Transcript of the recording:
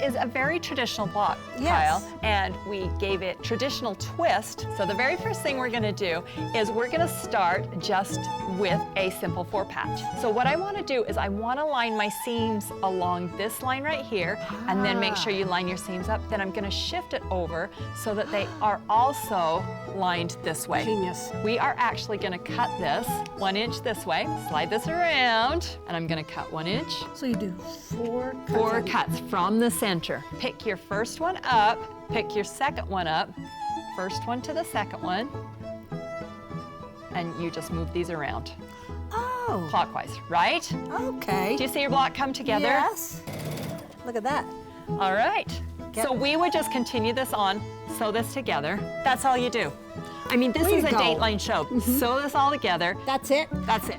is a very traditional block, Yes. Kyle, and we gave it traditional twist. So the very first thing we're gonna do is we're gonna start just with a simple 4-patch. So what I wanna do is I wanna line my seams along this line right here, and then make sure you line your seams up. Then I'm gonna shift it over so that they are also lined this way. Genius. We are actually gonna cut this 1 inch this way, slide this around, and I'm gonna cut 1 inch. So you do 4 cuts. 4 cuts from the center. Pick your first one up, pick your second one up, first one to the second one, and you just move these around. Oh, Clockwise, right? okay. Do you see your block come together? Yes. Look at that. All right. So we would just continue this on, sew this together. That's all you do. I mean, this Way is to a go. Dateline show. Sew this all together. That's it? That's it.